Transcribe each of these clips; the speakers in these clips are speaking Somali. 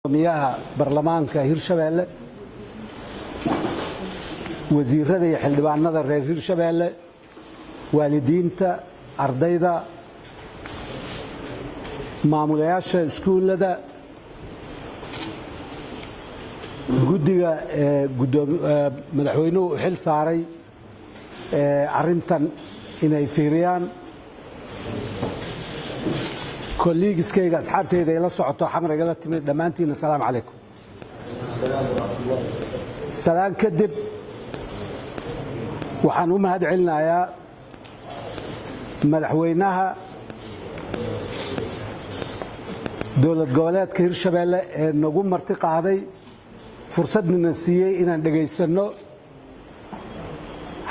miyaha baarlamaanka Hirshabeelle wasiirada iyo xildhibaanada reer Hirshabeelle waalidiinta ardayda maamulayaasha iskuulada guddiga madaxweynuhu xil saaray arintan inay fiiriyaan kolleegiskayga asxaabteyda ay la socoto xamriga la timid dhammaantiin assalaamu calaykum salaan kadib waxaan u mahad celinayaa madaxweynaha dowlad goboleedka Hirshabeelle ee nagu marti qaaday fursadna siiyay inaan dhageysano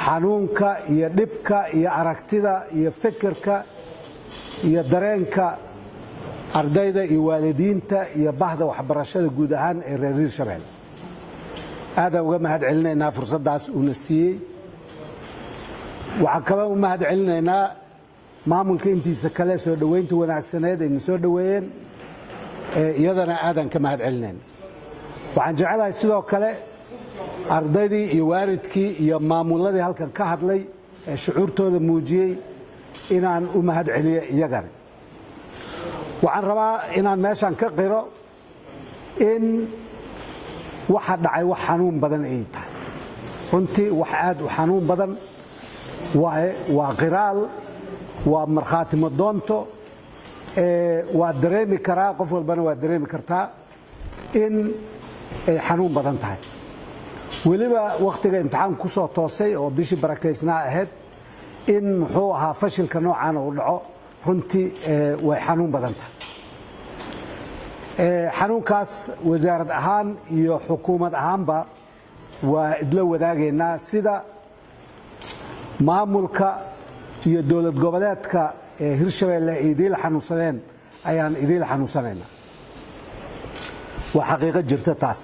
xanuunka iyo dhibka iyo aragtida iyo fikirka iyo dareenka ardayda iyo waalidiinta iyo bahda waxbarashada guud ahaan ee reer Hirshabeelle aad uga mahad celinaynaa fursadaas uu siiyay waxa kale oo mahad celinaynaa maamulka intiisa kale soo dhaweynta wanaagsaneed ay soo dhaweeyeen iyadana aadan ka mahad celinaynaa waxaan jecelahay sidoo kale ardaydii iyo waalidkii iyo maamuladii halkan ka hadlay ee shucuurtooda muujiyay inaan u mahad celiyo iyagana waxaan rabaa inaan meeshan ka qiro in waxa dhacay wax xanuun badan ay tahay runtii wax aad u xanuun badan waa qiraal waa markhaati madoonto waa dareemi karaa qof walbana waa dareemi kartaa in ay xanuun badan tahay weliba waqtiga imtixaan ku soo toosay oo bishii barakaysnaa ahayd in muxuu ahaa fashilka noocan uu dhaco runtii way xanuun badan tahay xanuunkaas wasaarad ahaan iyo xukuumad ahaanba waa idla wadaagaynaa sida maamulka iyo dowlad goboleedka Hirshabeelle ay idil xanuunsadeen ayaan idil xanuunsanaynaa waa xaqiiqo jirta taas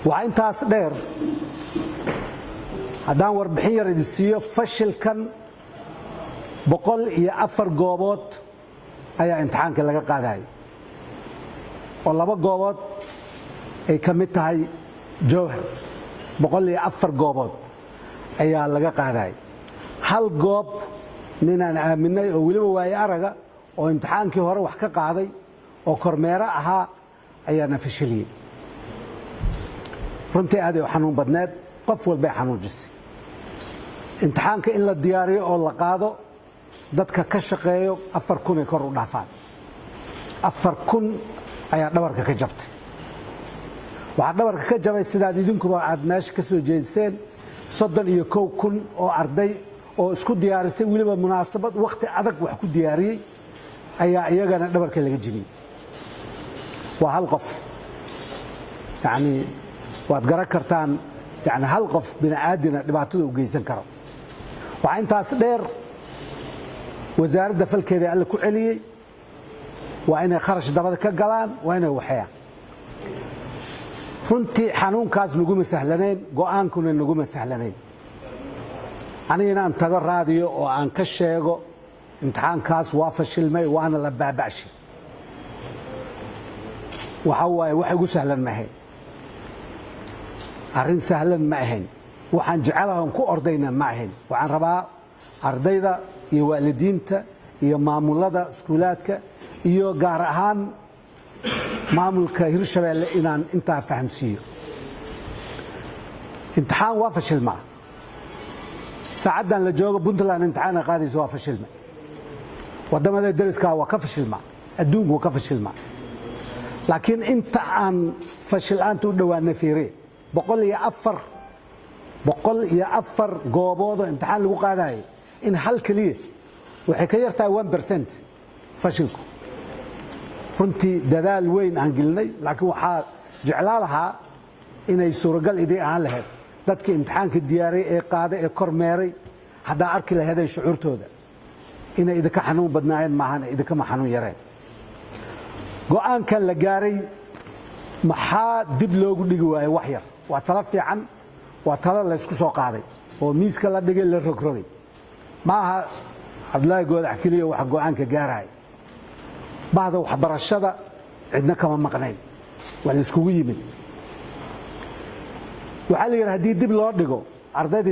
waxa intaas dheer haddaan warbixin yar idin siiyo fashilkan 104 goobood ayaa imtixaanka laga qaadayay oo 2 goobood ay ka mid tahay Jowhar 104 goobood ayaa laga qaadayay hal goob ninaan aaminay oo weliba waay araga oo imtixaankii hore wax ka qaaday oo kormeero ahaa ayaana fashiliyay runtii aad ay xanuun badneed qof walba xanuujisay imtixaanka in la diyaariyo oo la qaado dadka ka shaqeeyo 4000 kor u dhaafaan 4000 ayaa dhabarka ka jabtay waxa dhabarka ka jabay sidaad idinkuba aad meesha ka soo jeediseen 31000 oo arday oo isku diyaarisay weliba munaasabad waqti adag wax ku diyaariyay ayaa iyagana dhabarka laga jibiyay waa hal qof yani waad garan kartaan yani hal qof bini aadina dhibaatada u geysan karo waxa intaas dheer wasaaradda falkeeda alla ku celiyay waa inay kharash dabada ka galaan waa inay waxayaan runtii xanuunkaas naguma sahlanayn go'aankuna naguma sahlanayn aniga aan tago raadiyo oo aan ka sheego imtixaankaas waa fashilmay waana la baaba'shay waxa waaye wax ugu sahlan ma ahayn arrin sahlan ma ahayn waxaan jecelahay ku ordayna ma ahayn waxaan rabaa ardayda iyo waalidiinta iyo maamulada iskuulaadka iyo gaar ahaan maamulka Hirshabeelle inaan intaa fahamsiiyo imtixaan waa fashilma saacadan la joogo Puntland imtixaan qaadayso waa fashilma wadamada dariska waa ka fashilma adduunku waa ka fashilma laakiin inta aan fashilaanta u dhawaanay fiirey 104 goobood oo imtixaan lagu qaadayo in hal kaliya waxay ka yartahay 1% fashilku runtii dadaal weyn aan gelinay laakiin waxaa jeclaan lahaa inay suuragal idii aan lahayd dadkii imtixaanka diyaariyay ee qaaday ee kormeeray haddaa arki lahayd shucuurtooda inay idinka xanuun badnaayeen maahan idinka ma xanuun yareen go'aankan la gaaray maxaa dib loogu dhigi waayay wax yar waa tala fiican waa tala la isku soo qaaday oo miiska la dhigay la rogrogay maaha Cabdullaahi Goodax kaliya waxa go'aanka gaaray bahda waxbarashada cidna kama maqnayn waa la iskugu yimid waxaa la yidhi haddii dib loo dhigo ardayda